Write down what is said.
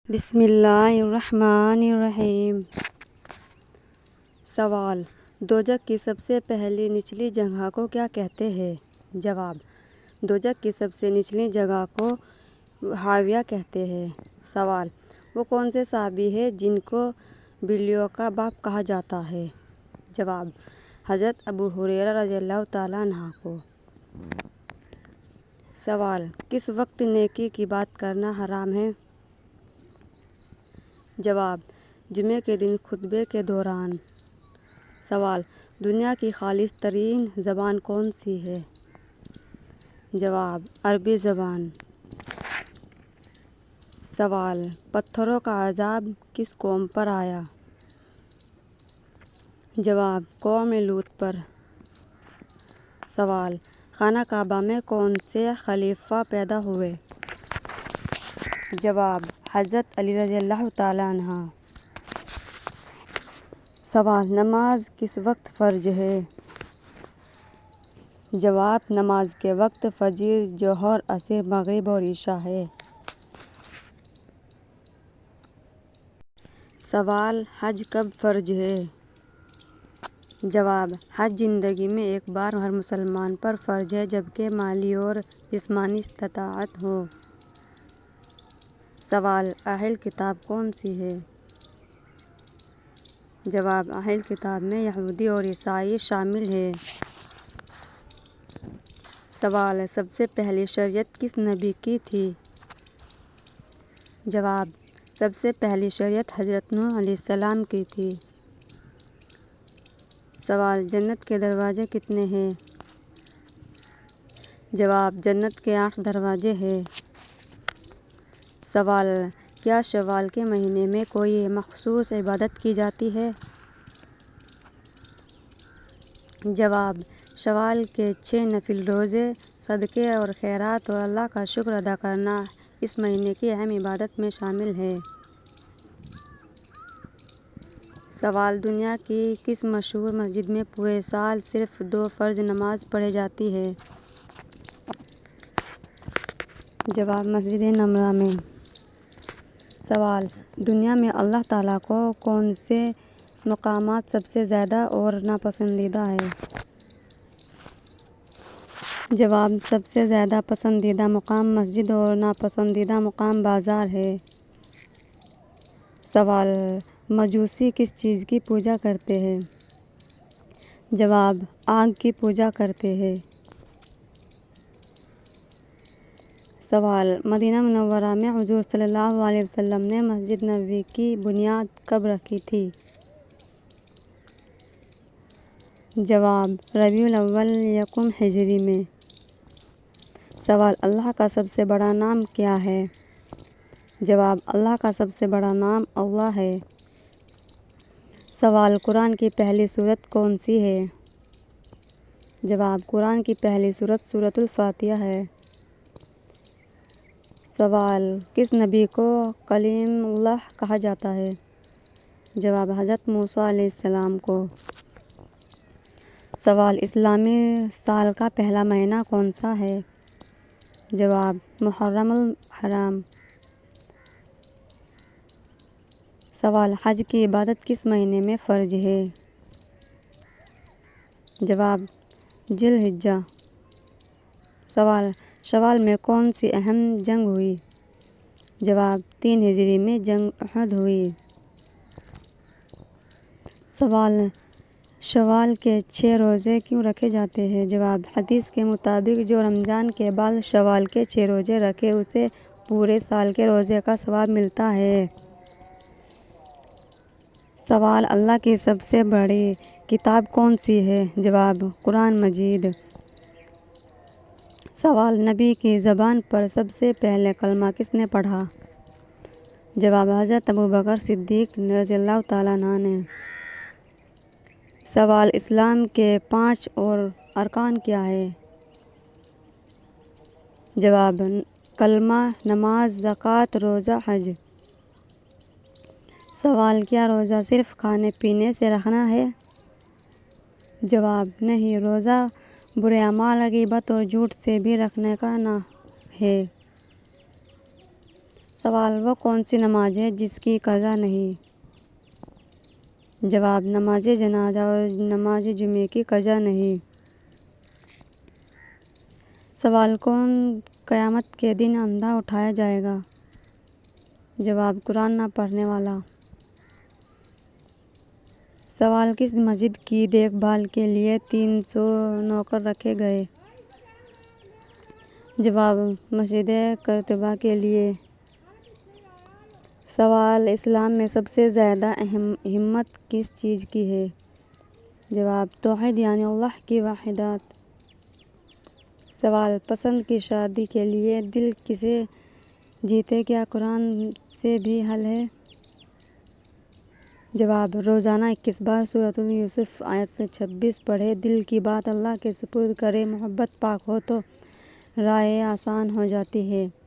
بسم اللہ الرحمن الرحیم۔ سوال: دوزخ کی سب سے پہلی نچلی جگہ کو کیا کہتے ہیں؟ جواب: دوزخ کی سب سے نچلی جگہ کو حاویہ کہتے ہیں۔ سوال: وہ کون سے صحابی ہیں جن کو بلیوں کا باپ کہا جاتا ہے؟ جواب: حضرت ابو ہریرہ رضی اللہ تعالیٰ عنہ کو۔ سوال: کس وقت نیکی کی بات کرنا حرام ہے؟ جواب: جمعے کے دن خطبے کے دوران۔ سوال: دنیا کی خالص ترین زبان کون سی ہے؟ جواب: عربی زبان۔ سوال: پتھروں کا عذاب کس قوم پر آیا؟ جواب: قوم لوط پر۔ سوال: خانہ کعبہ میں کون سے خلیفہ پیدا ہوئے؟ جواب: حضرت علی رضی اللہ تعالیٰ عنہ۔ سوال: نماز کس وقت فرض ہے؟ جواب: نماز کے وقت فجر، ظہر، عصر، مغرب اور عشاء ہے۔ سوال: حج کب فرض ہے؟ جواب: حج زندگی میں ایک بار ہر مسلمان پر فرض ہے جبکہ مالی اور جسمانی استطاعت ہو۔ سوال: اہل کتاب کون سی ہے؟ جواب: اہل کتاب میں یہودی اور عیسائی شامل ہیں۔ سوال: سب سے پہلی شریعت کس نبی کی تھی؟ جواب: سب سے پہلی شریعت حضرت نوح علیہ السلام کی تھی۔ سوال: جنت کے دروازے کتنے ہیں؟ جواب: جنت کے 8 دروازے ہیں۔ سوال: کیا شوال کے مہینے میں کوئی مخصوص عبادت کی جاتی ہے؟ جواب: شوال کے 6 نفل روزے، صدقے اور خیرات اور اللہ کا شکر ادا کرنا اس مہینے کی اہم عبادت میں شامل ہے۔ سوال: دنیا کی کس مشہور مسجد میں پورے سال صرف 2 فرض نماز پڑھی جاتی ہے؟ جواب: مسجد نمرہ میں۔ سوال: دنیا میں اللہ تعالیٰ کو کون سے مقامات سب سے زیادہ اور ناپسندیدہ ہیں؟ جواب: سب سے زیادہ پسندیدہ مقام مسجد اور ناپسندیدہ مقام بازار ہے۔ سوال: مجوسی کس چیز کی پوجا کرتے ہیں؟ جواب: آگ کی پوجا کرتے ہیں۔ سوال: مدینہ منورہ میں حضور صلی اللہ علیہ وسلم نے مسجد نبوی کی بنیاد کب رکھی تھی؟ جواب: ربیع الاول یکم ہجری میں۔ سوال: اللہ کا سب سے بڑا نام کیا ہے؟ جواب: اللہ کا سب سے بڑا نام اللہ ہے۔ سوال: قرآن کی پہلی سورت کون سی ہے؟ جواب: قرآن کی پہلی سورت سورۃ الفاتحہ ہے۔ سوال: کس نبی کو کلیم اللہ کہا جاتا ہے؟ جواب: حضرت موسیٰ علیہ السلام کو۔ سوال: اسلامی سال کا پہلا مہینہ کون سا ہے؟ جواب: محرم الحرام۔ سوال: حج کی عبادت کس مہینے میں فرض ہے؟ جواب: ذی الحجہ۔ سوال: شوال میں کون سی اہم جنگ ہوئی؟ جواب: 3 ہجری میں جنگ احد ہوئی۔ سوال: شوال کے 6 روزے کیوں رکھے جاتے ہیں؟ جواب: حدیث کے مطابق جو رمضان کے بعد شوال کے 6 روزے رکھے اسے پورے سال کے روزے کا ثواب ملتا ہے۔ سوال: اللہ کی سب سے بڑی کتاب کون سی ہے؟ جواب: قرآن مجید۔ سوال: نبی کی زبان پر سب سے پہلے کلمہ کس نے پڑھا؟ جواب: حضرت ابوبکر صدیق رضی اللہ تعالیٰ عنہ نے۔ سوال: اسلام کے 5 اور ارکان کیا ہیں؟ جواب: کلمہ، نماز، زکوٰۃ، روزہ، حج۔ سوال: کیا روزہ صرف کھانے پینے سے رکھنا ہے؟ جواب: نہیں، روزہ برے اعمال، غیبت اور جھوٹ سے بھی رکھنے کا ہے۔ سوال، وہ کون سی نماز ہے جس کی قضا نہیں؟ جواب، نماز جنازہ اور نماز جمعے کی قضا نہیں۔ سوال، کون قیامت کے دن اندھا اٹھایا جائے گا؟ جواب، قرآن نہ پڑھنے والا۔ سوال، کس مسجد کی دیکھ بھال کے لیے 300 نوکر رکھے گئے؟ جواب، مسجد قرطبہ کے لیے۔ سوال، اسلام میں سب سے زیادہ ہمت کس چیز کی ہے؟ جواب، توحید یعنی اللہ کی وحدت۔ سوال، پسند کی شادی کے لیے دل کسے جیتے کیا قرآن سے بھی حل ہے؟ جواب، روزانہ 21 بار سورۃ یوسف آیت 26 پڑھے، دل کی بات اللہ کے سپرد کرے، محبت پاک ہو تو راہ آسان ہو جاتی ہے۔